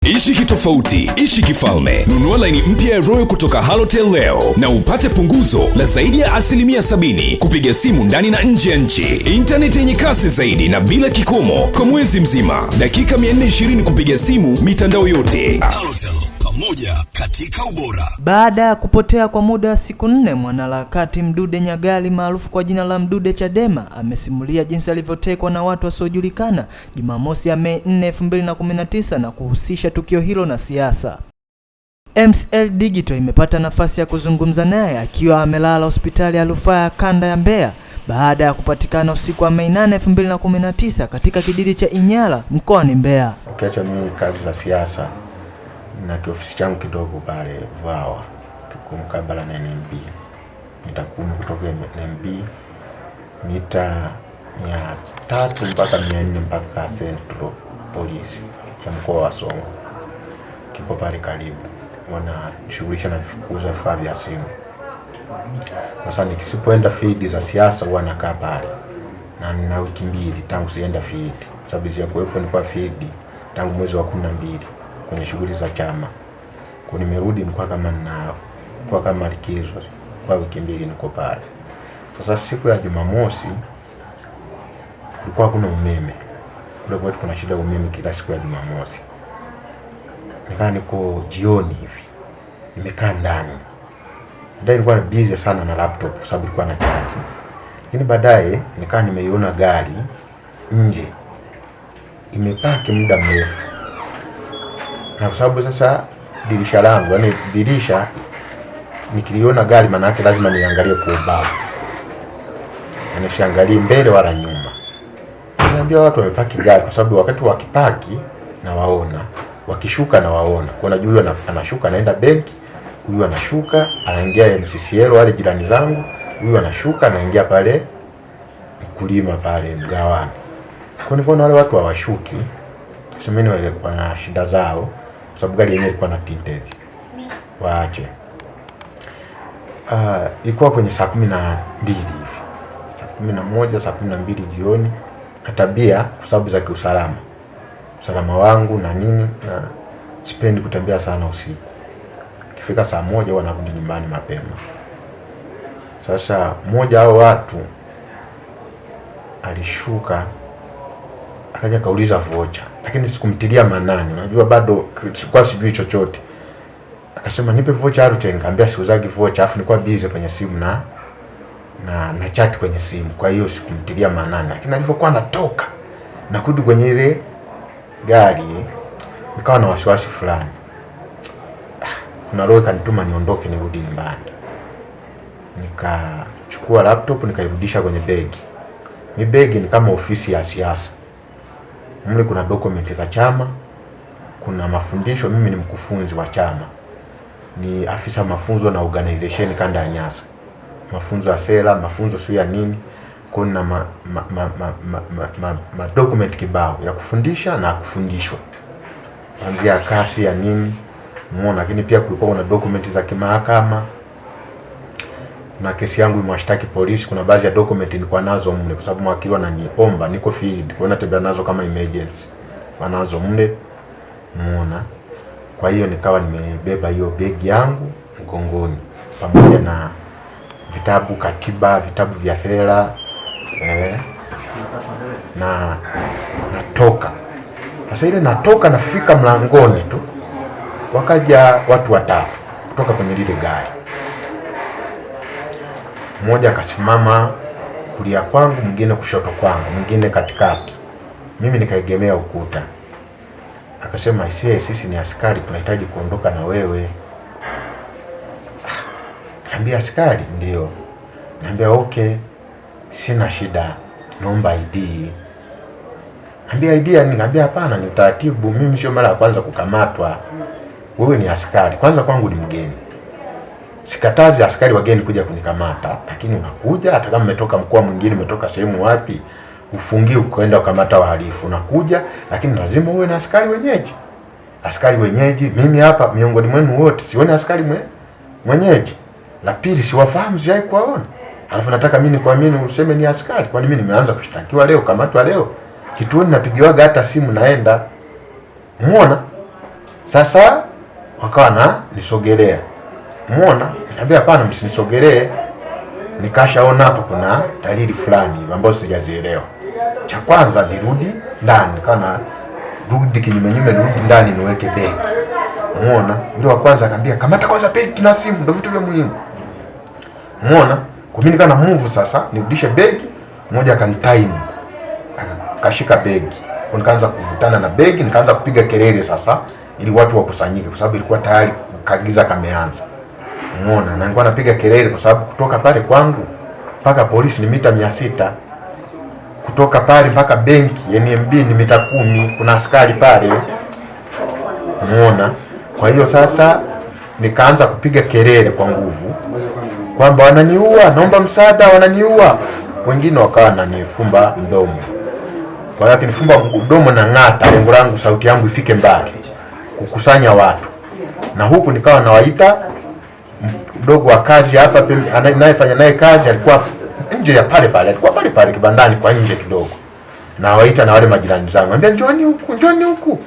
Ishi kitofauti, ishi kifalme. Nunua laini mpya ya Royal kutoka Halotel leo na upate punguzo la zaidi ya 70% kupiga simu ndani na nje ya nchi. Internet yenye kasi zaidi na bila kikomo kwa mwezi mzima. Dakika 420 kupiga simu mitandao yote. Halotel, pamoja katika ubora. Baada ya kupotea kwa muda wa siku 4, mwanaharakati Mdude Nyagali maarufu kwa jina la Mdude Chadema amesimulia jinsi alivyotekwa na watu wasiojulikana Jumamosi ya Mei 4, 2019 na kuhusisha tukio hilo na siasa. MCL Digital imepata nafasi ya kuzungumza naye akiwa amelala hospitali ya rufaa ya kanda ya Mbeya baada ya kupatikana usiku wa Mei 8, 2019 katika kijiji cha Inyala mkoani Mbeya. Ukiacha mimi kazi za siasa na kiofisi changu kidogo pale Vawa mkabala na NMB, mita 10 kutoka NMB, mita 300 mpaka 400 mpaka Central Police ya mkoa wa Songwe, kiko pale karibu. Wanashughulisha na kuuza vifaa vya simu. Sasa nikisipoenda field za siasa huwa nakaa pale, na nina wiki 2 tangu sienda field, sababu ya kuwepo nilikuwa field tangu mwezi wa 12 kwenye shughuli za chama. Kwa nimerudi nilikuwa kama likizo kwa wiki 2 niko pale. Sasa siku ya Jumamosi kulikuwa hakuna umeme. Kule kwetu kuna shida umeme kila siku ya Jumamosi. Niko jioni hivi, nimekaa ndani. Ndio nilikuwa busy sana na laptop kwa sababu nilikuwa na charge. Lakini baadaye nimeiona gari nje imepaki muda mrefu. Na kwa sababu sasa dirisha langu, yani dirisha nikiliona gari maana yake lazima niangalie kwa ubavu. Yani siangalie mbele wala nyuma. Naambia watu wamepaki gari kwa sababu wakati wakipaki na waona, wakishuka na waona. Kwa najua huyu anashuka anaenda benki, huyu anashuka anaingia MCCL wale jirani zangu, huyu anashuka anaingia pale mkulima pale mgawani. Kwa nini wale watu hawashuki? Tusemeni wale kwa na shida zao kwa sababu gari yenyewe ilikuwa na tinted. Waache. Ilikuwa kwenye saa 12 hivi. Saa 11, saa 12 jioni. Tabia kwa sababu za kiusalama. Usalama wangu na nini, na sipendi kutembea sana usiku. Kifika saa 1 huwa narudi nyumbani mapema. Sasa mmoja hao watu alishuka akaja kauliza vocha, lakini sikumtilia manani. Unajua bado sikuwa sijui chochote. Akasema nipe vocha Halotel, nikamwambia siuzagi vocha, afu nilikuwa busy kwenye simu na chat kwenye simu. Kwa hiyo sikumtilia manani. Lakini alipokuwa anatoka na kurudi kwenye ile gari, nikawa na wasiwasi fulani. Kuna roho kanituma niondoke nirudi nyumbani. Nikachukua laptop nikairudisha kwenye begi. Mi begi ni kama ofisi ya siasa. Mle kuna dokumenti za chama, kuna mafundisho. Mimi ni mkufunzi wa chama, ni afisa mafunzo na organization kanda ya Nyasa, mafunzo ya sera, mafunzo sio ya nini. Kuna ma document kibao ya kufundisha na kufundishwa, kuanzia kasi ya nini muone. Lakini pia kulikuwa kuna document za kimahakama, na kesi yangu imewashtaki polisi. Kuna baadhi ya document nilikuwa nazo mle kwa sababu mwakili ananiomba niko field, kwa natembea nazo kama emergency, wanazo mle muona. Kwa hiyo nikawa nimebeba hiyo begi yangu mgongoni pamoja na vitabu katiba, vitabu vya sera, na natoka. Sasa ile natoka nafika mlangoni tu, wakaja watu 3 kutoka kwenye lile gari. Mmoja akasimama kulia kwangu, mwingine kushoto kwangu, mwingine katikati. Mimi nikaegemea ukuta. Akasema sisi ni askari, tunahitaji kuondoka na wewe. Niambia askari? Ndio. Niambia okay, sina shida, naomba ID. Niambia ID? Niambia hapana, ni utaratibu, mimi sio mara ya kwanza kukamatwa. Wewe ni askari, kwanza kwangu ni mgeni. Sikatazi askari wageni kuja kunikamata, lakini unakuja hata kama umetoka mkoa mwingine, umetoka sehemu wapi, ufungi ukaenda kukamata wahalifu, unakuja, lakini lazima uwe na askari wenyeji. Askari wenyeji mimi hapa miongoni mwenu wote sioni askari mwenyeji. La pili, siwafahamu, sijai kuwaona. Alafu nataka mimi nikuamini useme ni askari. Kwani mimi nimeanza kushtakiwa leo, kamatwa leo? Kituoni napigiwaga hata simu naenda. Umeona? Sasa wakawa na nisogelea, umeona, nikamwambia hapana, msinisogelee, nikashaona hapo kuna dalili fulani ambazo sijazielewa. Cha kwanza nirudi ndani, nikawa na rudi kinyume nyume, nirudi ndani niweke begi, umeona. Yule wa kwanza akambia kamata kwanza begi na simu, ndio vitu vya muhimu, umeona. Kwa mimi nikawa na move sasa nirudishe begi, mmoja akanitime akashika begi, nikaanza kuvutana na begi, nikaanza kupiga kelele sasa ili watu wakusanyike, kwa sababu ilikuwa tayari kagiza kameanza, umeona. Na nilikuwa napiga kelele kwa sababu kutoka pale kwangu mpaka polisi ni mita 600, kutoka pale mpaka benki NMB ni mita 10, kuna askari pale, umeona. Kwa hiyo sasa nikaanza kupiga kelele kwa nguvu kwamba wananiua, naomba msaada, wananiua. Wengine wakawa wananifumba mdomo. Kwa hiyo akinifumba mdomo na ng'ata, lengo langu sauti yangu ifike mbali, kukusanya watu. Na huku nikawa nawaita mdogo wa kazi hapa anayefanya naye kazi, alikuwa nje ya pale pale, alikuwa pale pale kibandani kwa nje kidogo. Na waita na wale majirani zangu, ambia njoni huku, njoni huku.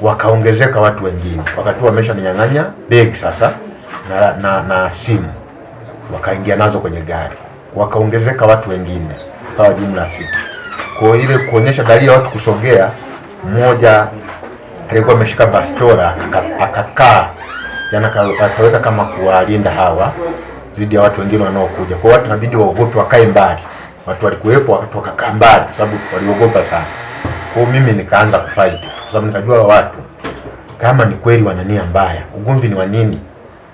Wakaongezeka watu wengine, wakati wameshaninyang'anya begi sasa na simu, wakaingia nazo kwenye gari. Wakaongezeka watu wengine, kwa jumla 6. Kwa ile kuonyesha dalili ya watu kusogea, mmoja alikuwa ameshika bastola akakaa, yana akaweka kama kuwalinda hawa dhidi ya watu wengine wanaokuja. Kwa watu inabidi waogope, wakae mbali. Watu walikuwepo wakatoka kaa mbali kwa sababu waliogopa sana. Kwa mimi nikaanza kufight kwa sababu nikajua watu kama ni kweli wana nia mbaya. Ugomvi ni wa nini?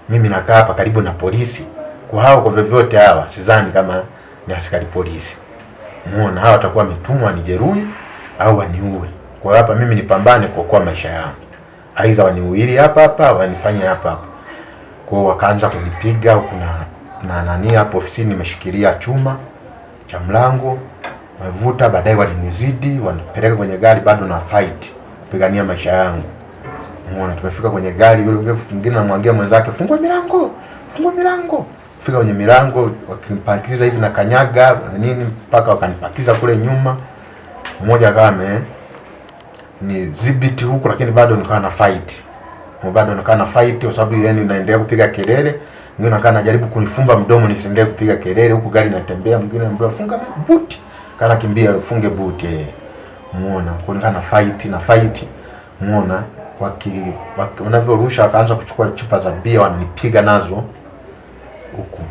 Mimi nakaa hapa karibu na polisi. Kwa hao kwa vyovyote hawa sidhani kama ni askari polisi. Umeona, hawa watakuwa wametumwa nijeruhi au waniue. Kwa hapa mimi nipambane kuokoa maisha yangu. Aiza waniuili hapa wanifanye hapa. Kwa wakaanza kunipiga, kuna nani hapo ofisini nimeshikilia chuma cha mlango, wavuta, baadaye walinizidi, wanipeleka kwenye gari, bado na fight kupigania maisha yangu. Umeona, tumefika kwenye gari, yule mwingine anamwangia mwenzake fungua milango, fungua milango. Fika kwenye milango, wakinipakiza hivi na kanyaga nini mpaka wakanipakiza kule nyuma. Mmoja akawa ni dhibiti huku, lakini bado nikawa na fight. Bado nikawa na fight kwa sababu yani naendelea kupiga kelele. Mwingine akawa anajaribu kunifumba mdomo nisiendelee kupiga kelele, huku gari inatembea. Mwingine anambia funga buti, kana kimbia funge buti. Muona, kwa nikawa na fight. Muona, wanavyorusha wakaanza kuchukua chupa za bia wananipiga nazo huku.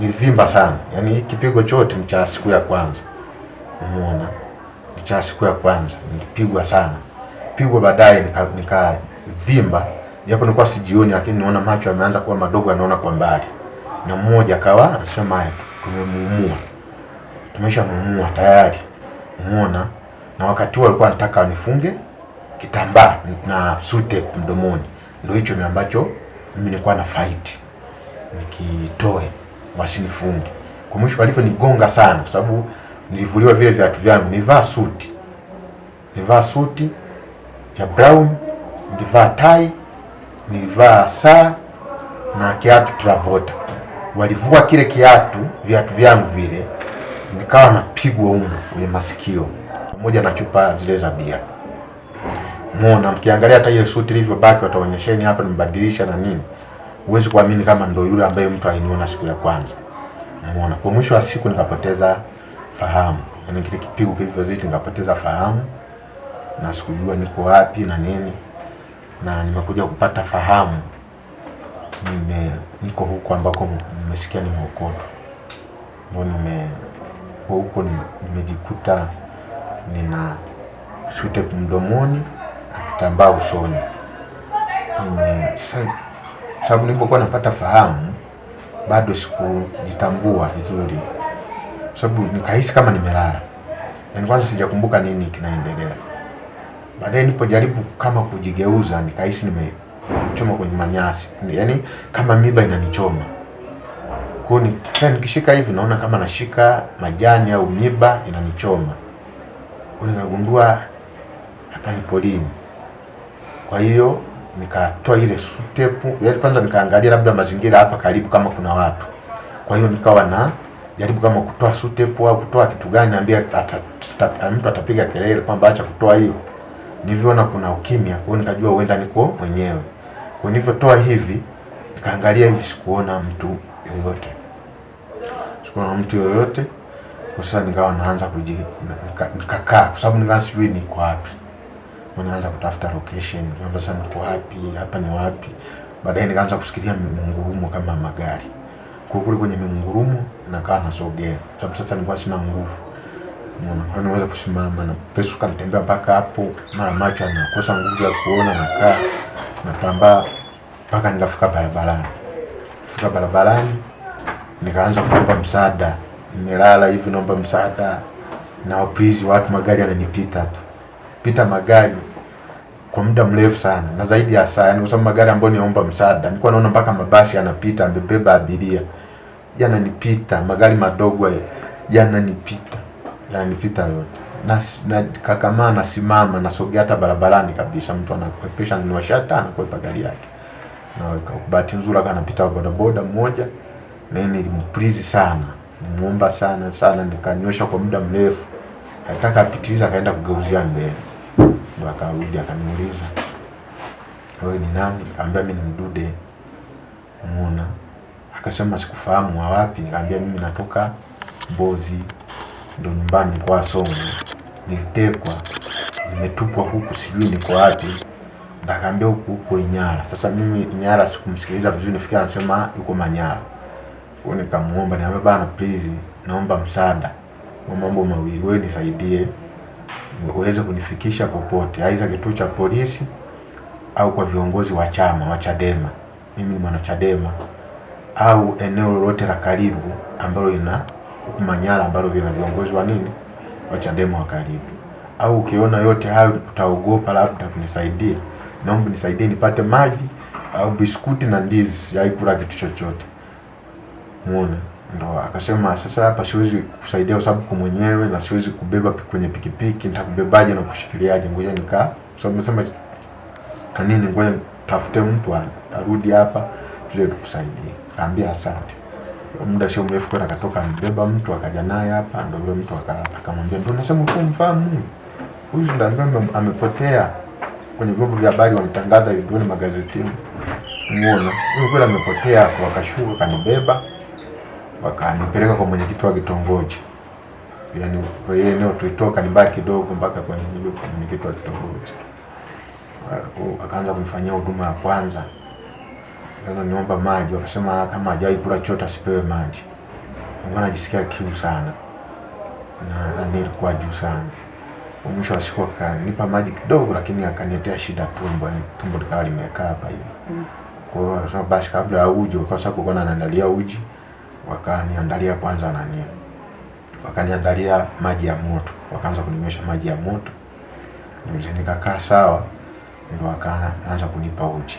Nilivimba sana. Yaani hiki kipigo chote ni cha siku ya kwanza. Umeona? Ni cha siku ya kwanza. Nilipigwa sana. Pigwa baadaye nikavimba. Japo nilikuwa sijioni, lakini niona macho yameanza kuwa madogo, yanaona kwa mbali. Na mmoja akawa anasema tumemuumua. Tumeshamuumua tayari. Umeona? Na wakati huo alikuwa anataka wanifunge kitambaa na sute mdomoni. Ndio hicho ni ambacho mimi nilikuwa na fight nikitoe wasinifunge. Kwa mwisho walivyonigonga sana kwa sababu nilivuliwa vile viatu vyangu, nivaa suti ya brown, nilivaa tai, nilivaa saa na kiatu Travolta. Walivua kile viatu vyangu vile, nikawa napigwa kwenye masikio pamoja na chupa zile za bia. Muona, mkiangalia hata ile suti ilivyobaki, wataonyesheni hapa nimebadilisha na nini. Huwezi kuamini kama ndio yule ambaye mtu aliniona siku ya kwanza. Umeona, kwa mwisho wa siku nikapoteza fahamu. Yaani kile kipigo kilivyozidi nikapoteza fahamu na sikujua niko wapi na nini. Na nimekuja kupata fahamu niko huko ambako nimesikia nimeokotwa. Ndio huko nimejikuta nina shute mdomoni na kitambaa usoni. Sababu nilipokuwa napata fahamu bado sikujitambua vizuri. Sababu nikahisi kama nimelala. Yaani kwanza sijakumbuka nini kinaendelea. Baadaye nilipojaribu kama kujigeuza nikahisi nimechoma kwenye manyasi. Yaani kama miba inanichoma. Kwa hiyo nikishika hivi naona kama nashika majani au miba inanichoma. Kwa nikagundua hapa ni polini. Kwa hiyo nikatoa ile sutepu, yaani kwanza nikaangalia labda mazingira hapa karibu kama kuna watu. Kwa hiyo nikawa na jaribu kama kutoa sutepu au kutoa kitu gani, naambia mtu atapiga kelele kwamba acha kutoa hiyo. Nilivyoona kuna ukimya, kwa nikajua huenda niko mwenyewe. Kwa nilivyotoa hivi, nikaangalia hivi, sikuona mtu yoyote. Sikuona mtu yoyote. Kwa sasa nikawa naanza nikakaa kwa sababu nikawa sijui niko wapi. Nikaanza kutafuta location, kwamba sasa niko wapi, hapa ni wapi. Baadaye nikaanza kusikia mingurumo kama magari. Kwa kule kwenye mingurumo nikawa nasogea. Sababu sasa nilikuwa sina nguvu. Naweza kusimama na pesu kanitembea mpaka hapo, mara macho anakosa nguvu ya kuona, nakaa natambaa mpaka nikafika barabarani. Fika barabarani nikaanza kuomba msaada. Nimelala hivi naomba msaada, na wapizi watu magari yananipita tu. Pita magari kwa muda mrefu sana na zaidi ya saa, yani kwa sababu magari ambayo niomba msaada nilikuwa naona mpaka mabasi yanapita yamebeba abiria. Yananipita magari madogo yananipita yote. Na kakamaa nasimama nasogea hata barabarani kabisa, mtu anakwepesha niwashata anakwepa gari yake. Na bahati nzuri akanapita bodaboda mmoja, na yeye nilimprizi sana. Nimuomba sana nikanyosha kwa muda mrefu. Nataka apitiliza, akaenda kugeuzia mbele. Ndio akarudi akaniuliza, "Wewe ni nani?" Nikamwambia mimi ni Mdude. Muona. Akasema sikufahamu wa wapi. Nikamwambia mimi natoka Mbozi, ndio nyumbani kwa Songwe. Nilitekwa, nimetupwa huku sijui niko wapi. Ndakaambia huko Inyara. Sasa mimi Inyara sikumsikiliza vizuri, nifikia anasema yuko Manyara. Kwa nikamuomba, niambia bana please, naomba msaada wa mambo mawili. Wewe nisaidie uweze kunifikisha popote, aidha kituo cha polisi au kwa viongozi wa chama wa Chadema. Mimi ni mwana Chadema, au eneo lolote la karibu ambalo lina Manyara ambalo lina viongozi wa nini wa Chadema wa karibu. Au ukiona yote hayo utaogopa labda kunisaidia, naomba nisaidie nipate maji au biskuti na ndizi, haikula kitu chochote. Muone. Ndo akasema sasa hapa siwezi kusaidia kwa sababu kwa mwenyewe na siwezi kubeba kwenye pikipiki, nitakubebaje na kushikiliaje? Ngoja nikaa. So nimesema kanini, ngoja tafute mtu arudi hapa tuje tukusaidie. Kaambia asante. Muda sio mrefu kwa akatoka mbeba mtu akaja naye hapa, ndio yule mtu akamwambia, ndio nasema uko mfahamu huyu ndio amepotea kwenye vyombo vya habari, wanatangaza video na magazetini. Muona huyu kweli amepotea. Wakashuka kanibeba wakanipeleka kwa mwenyekiti wa kitongoji. Yaani kwa hiyo eneo tulitoka nibaki kidogo mpaka kwa mwenyekiti wa kitongoji. Akaanza kunifanyia huduma ya kwanza. Sasa niomba maji, wakasema kama hajawahi kula chochote asipewe maji. Nilikuwa najisikia kiu sana. Na nilikuwa juu sana. Mwisho wa siku akanipa maji kidogo, lakini akaniletea shida tumbo. Tumbo likawa limekaa hapa hivi. Kwa hiyo akasema basi kabla ya uji, kwa sababu kuna anaandalia uji, wakaniandalia kwanza wakaniandalia maji ya moto. Wakaanza kuninywesha maji ya moto. Nikakaa sawa, ndio wakaanza kunipa uji.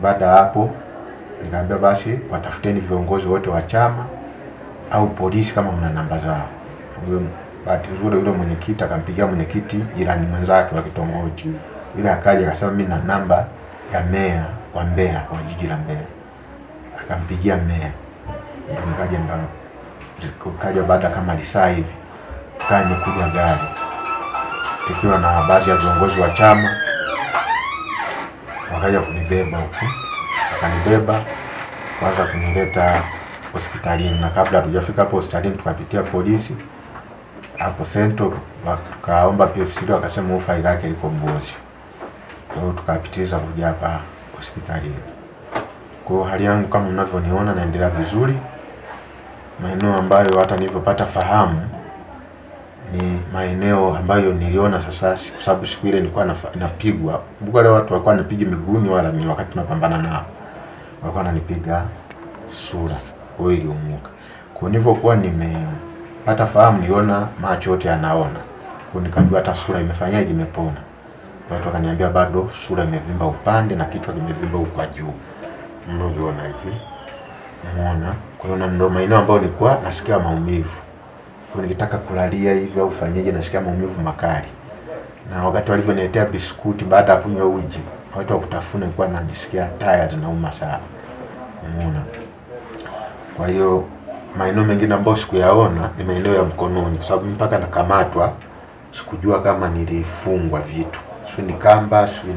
Baada hapo nikamwambia basi watafuteni viongozi wote wa chama au polisi kama mna namba zao. Bahati nzuri yule mwenyekiti akampigia mwenyekiti jirani mwenzake wa kitongoji. Yule akaja akasema mimi na namba ya meya wa Mbeya, wa jiji la Mbeya. Akampigia meya. Nikaja baada kama lisaa hivi. Nikuja gari ikiwa na baadhi ya viongozi wa chama. Wakaja kunibeba huko. Wakanibeba kwanza kunileta hospitalini, na kabla hatujafika hapo hospitalini tukapitia polisi hapo Central, wakaomba PFC, wakasema faili yake iko Mbozi. Kwa hiyo tukapitiza kuja hapa hospitalini. Kwa hiyo hali yangu kama mnavyoniona naendelea vizuri. Maeneo ambayo hata nilipopata fahamu ni maeneo ambayo niliona sasa, kwa sababu siku ile nilikuwa napigwa. Kumbuka wale watu walikuwa wanapiga miguuni, wala mimi wakati tunapambana nao walikuwa wananipiga sura, kwa hiyo iliumuka. Kwa nilivyokuwa nimepata fahamu, niona macho yote yanaona. Kwa nikajua hata sura imefanyaje, imepona. Watu wakaniambia bado sura imevimba upande na kichwa kimevimba huko juu. Mnaona hivi. Umeona? Kwa hiyo ndio maeneo ambayo nilikuwa nasikia maumivu. Kwa nikitaka kulalia hivi au fanyeje nasikia maumivu makali. Na wakati walivyoniletea biskuti baada ya kunywa uji, watu wa kutafuna nilikuwa najisikia taya zinauma sana. Umeona? Kwa hiyo maeneo mengine ambayo sikuyaona ni maeneo ya mkononi, kwa sababu mpaka nakamatwa sikujua kama nilifungwa vitu. sio ni kamba, sio ni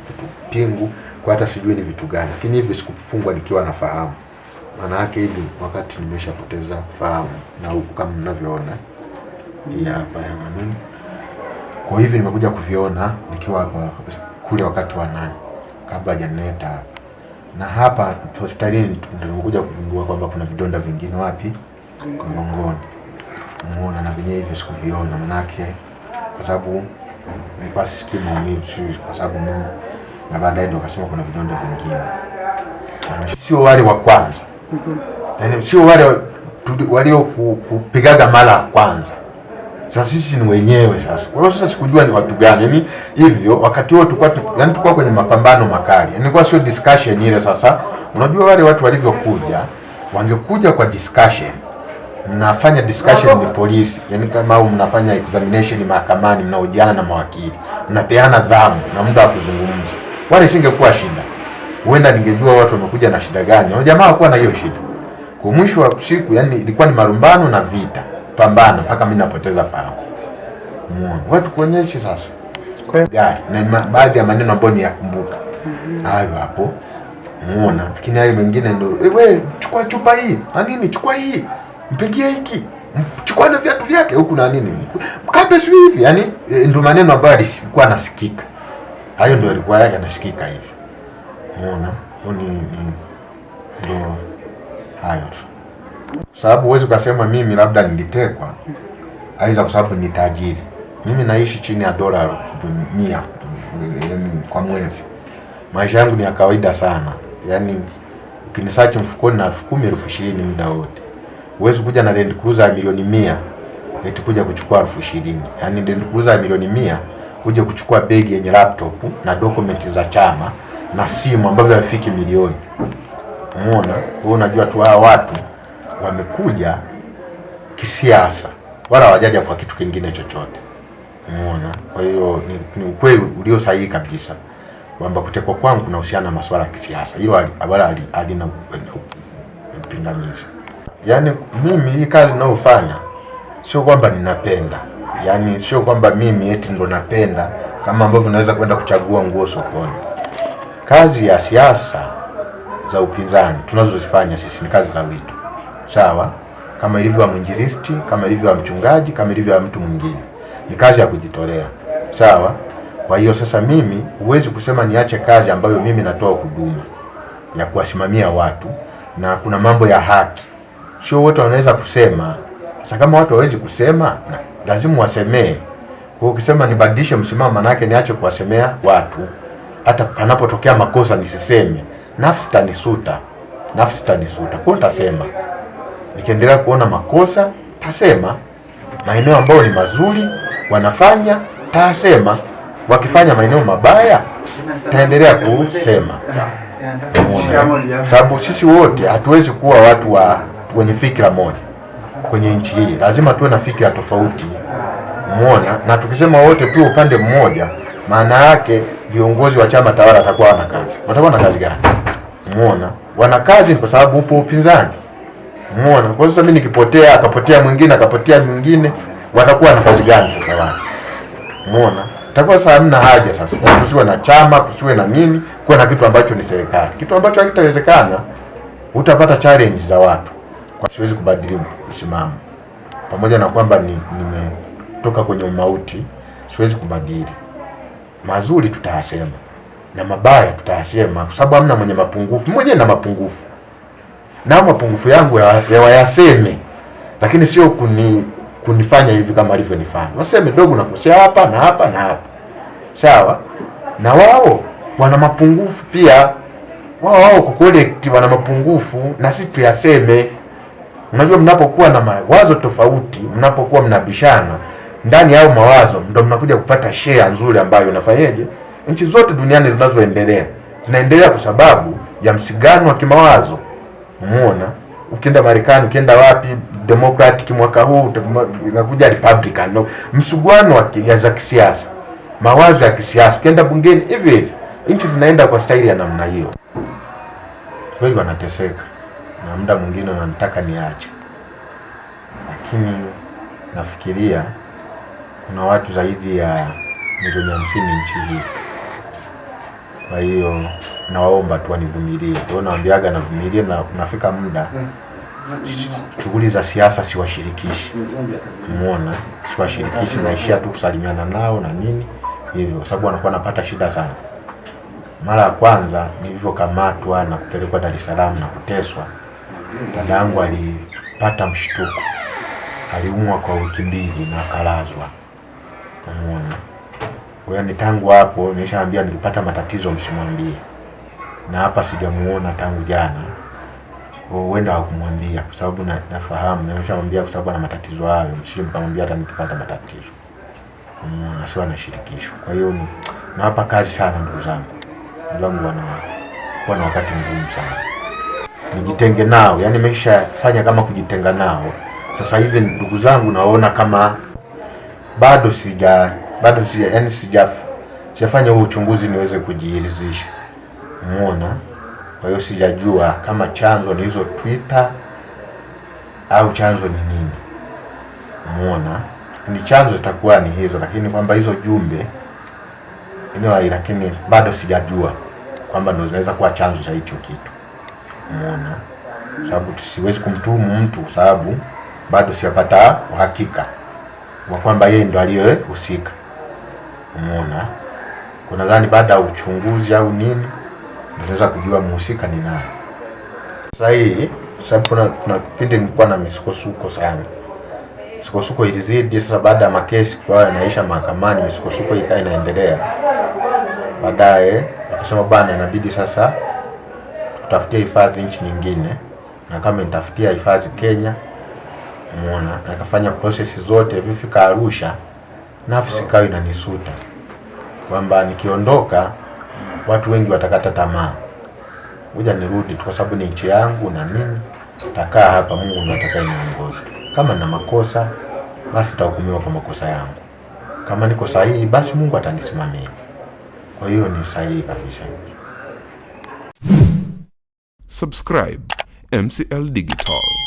vitu pingu, kwa hata sijui ni vitu gani, lakini hivi sikufungwa nikiwa nafahamu. Maana yake hivi wakati nimeshapoteza fahamu, na huku kama mnavyoona hii hapa ya nani. Kwa hivi nimekuja kuviona nikiwa kule wakati wa nani kabla hajanileta hapa. Na hapa hospitalini ndio nimekuja kugundua kwamba kuna vidonda vingine wapi mgongoni. Muona na vyenyewe hivi sikuviona, manake kwa sababu nilikuwa sisikii maumivu, kwa sababu mimi na baadaye ndio akasema kuna vidonda vingine. Sio wale wa kwanza. Yaani sio wale walio kupigaga mara ya kwanza. Sasa sisi ni wenyewe sasa. Kwa hiyo sasa sikujua ni watu gani. Yaani hivyo wakati huo tulikuwa kwenye mapambano makali. Yaani kwa sio discussion ile sasa. Unajua wale watu walivyokuja, wangekuja kwa discussion. Mnafanya discussion ni polisi. Yaani kama au mnafanya examination mahakamani, mnahojiana na mawakili. Mnapeana dhamu na muda wa kuzungumza. Wale singekuwa shida. Huenda ningejua watu wamekuja na shida gani. Wale jamaa hawakuwa na hiyo shida. Kwa mwisho wa siku yani ilikuwa ni marumbano na vita. Pambana mpaka mimi napoteza fahamu. Muone. Watu kuonyesha sasa. Kwa gari na baadhi ya maneno ambayo ni yakumbuka. Hayo hapo. Muona. Lakini hayo mengine ndio wewe chukua chupa hii. Na nini? Chukua hii. Mpigie hiki. Chukua na viatu vyake huku na nini? Mkabe sio hivi. Yani ndio maneno ambayo alikuwa anasikika. Hayo ndio alikuwa yanasikika hivi. Muona. Ndio hayo. Sababu huwezi kusema mimi labda nilitekwa aidha kwa sababu ni tajiri. Mimi naishi chini ya $100 kwa mwezi. Maisha yangu ni ya kawaida sana. Yaani ukinisachi mfukoni na 10,000 20,000 muda wote. Huwezi kuja na Land Cruiser ya milioni 100 eti kuja kuchukua 20,000. Yaani Land Cruiser ya milioni 100 kuja kuchukua begi yenye laptop na dokumenti za chama na simu ambavyo havifiki milioni. Umeona? Wewe unajua tu hawa watu wamekuja kisiasa, wala hawajaja kwa kitu kingine chochote. Umeona? Kwa hiyo ni ukweli ulio sahihi kabisa kwamba kutekwa kwangu kunahusiana na masuala ya kisiasa. Hilo halina pingamizi. Yaani mimi hii kazi ninayofanya sio kwamba ninapenda. Yaani sio kwamba mimi eti ndo napenda kama ambavyo naweza kwenda kuchagua nguo sokoni. Kazi ya siasa za upinzani tunazozifanya sisi ni kazi za wito. Sawa? Kama ilivyo wa mwinjilisti, kama ilivyo wa mchungaji, kama ilivyo wa mtu mwingine. Ni kazi ya kujitolea. Sawa? Kwa hiyo sasa mimi huwezi kusema niache kazi ambayo mimi natoa huduma ya kuwasimamia watu na kuna mambo ya haki. Sio wote wanaweza kusema. Sasa kama watu hawezi kusema, lazima wasemee. Kwa ukisema nibadilishe msimamo, maana yake niache kuwasemea watu. Hata panapotokea makosa nisiseme. Nafsi tanisuta. Kwa nitasema. Nikiendelea kuona makosa, tasema. Maeneo ambayo ni mazuri wanafanya, tasema. Wakifanya maeneo mabaya, taendelea kusema. Sababu sisi wote hatuwezi kuwa watu wenye fikra moja kwenye nchi hii. Lazima tuwe na fikra tofauti. Umeona? Na tukisema wote tu upande mmoja, maana yake viongozi wa chama tawala watakuwa wana kazi. Watakuwa na kazi gani? Umeona? Wana kazi kwa sababu upo upinzani. Umeona? Kwa sasa mimi nikipotea, akapotea mwingine, watakuwa na kazi gani sasa wao? Umeona? Itakuwa sasa hamna haja sasa. Kusiwe na chama, kusiwe na nini, kuwa na kitu ambacho ni serikali. Kitu ambacho hakitawezekana, utapata challenge za watu. Kwa siwezi kubadili msimamo. Pamoja na kwamba nimetoka kwenye umauti, siwezi kubadili. Mazuri tutayasema na mabaya tutayasema kwa sababu hamna mwenye mapungufu. Mwenye na mapungufu. Na mapungufu yangu wayaseme. Lakini sio kunifanya hivi kama alivyonifanya. Waseme dogo nakosea hapa na hapa na hapa. Sawa? Na wao wana mapungufu pia. Wao kwa collect wana mapungufu na sisi tuyaseme. Unajua mnapokuwa na mawazo tofauti, mnapokuwa mnabishana, ndani yao mawazo ndio mnakuja kupata share nzuri ambayo inafanyaje? Nchi zote duniani zinaendelea kwa sababu ya msigano wa kimawazo. Umeona? Ukienda Marekani, ukienda wapi, Democratic mwaka huu inakuja Republican. No, msuguano wa kisiasa. Mawazo ya kisiasa. Ukienda bungeni hivi. Nchi zinaenda kwa staili ya namna hiyo. Wengi wanateseka. Na muda mwingine wanataka niache. Lakini nafikiria kuna watu zaidi ya milioni 50 nchi hii. Kwa hiyo nawaomba tu wanivumilie. Kwa hiyo naambiaga navumilie, na unafika muda shughuli za siasa siwashirikishi. Umeona? Siwashirikishi, naishia tu kusalimiana nao na nini hivyo, kwa sababu wanakuwa napata shida sana. Mara ya kwanza nilivyokamatwa na kupelekwa Dar es Salaam na kuteswa, dadangu alipata mshtuko. Aliumwa kwa wiki 2 na akalazwa. Umeona? Kwa hiyo ni tangu hapo nimeshaambia nilipata matatizo msimwambie. Na hapa sijamuona tangu jana. Kwa huenda hakumwambia kwa sababu nafahamu, nimeshamwambia kwa sababu ana matatizo hayo, msije mkamwambia hata nikipata matatizo. Umeona? Sio anashirikishwa. Kwa hiyo nawapa kazi sana ndugu zangu. Ndugu zangu wanakuwa na wakati mgumu sana. Nijitenge nao, yani nimeshafanya kama kujitenga nao. Sasa hivi ndugu zangu naona kama bado yani sijafanya huo uchunguzi niweze kujiridhisha. Umeona? Kwa hiyo sijajua kama chanzo ni hizo Twitter au chanzo ni nini. Umeona? Ni chanzo zitakuwa ni hizo, lakini kwamba hizo jumbe lakini bado sijajua kwamba ndio zinaweza kuwa chanzo cha hicho kitu. Umeona? Sababu siwezi kumtuhumu mtu sababu bado sijapata uhakika wa kwamba yeye ndo aliyehusika. Umeona? Kuna nadhani baada ya uchunguzi au nini tunaweza kujua mhusika ni nani. Sasa hii sababu kuna kipindi nilikuwa na misukosuko sana. Misukosuko ilizidi sasa baada ya makesi kwa yanaisha mahakamani, misukosuko ikawa inaendelea. Baadaye akasema bana inabidi sasa tutafutie hifadhi nchi nyingine, na kama nitafutia hifadhi Kenya. Umeona? Na akafanya process zote, vifika Arusha nafsi ikawa inanisuta kwamba nikiondoka watu wengi watakata tamaa. Ngoja nirudi tu kwa sababu ni nchi yangu na nini. Takaa hapa, Mungu ndiye atakayeniongoza. Kama nina makosa basi nitahukumiwa kwa makosa yangu. Kama niko sahihi basi Mungu atanisimamia. Kwa hiyo ni sahihi kabisa. Subscribe MCL Digital.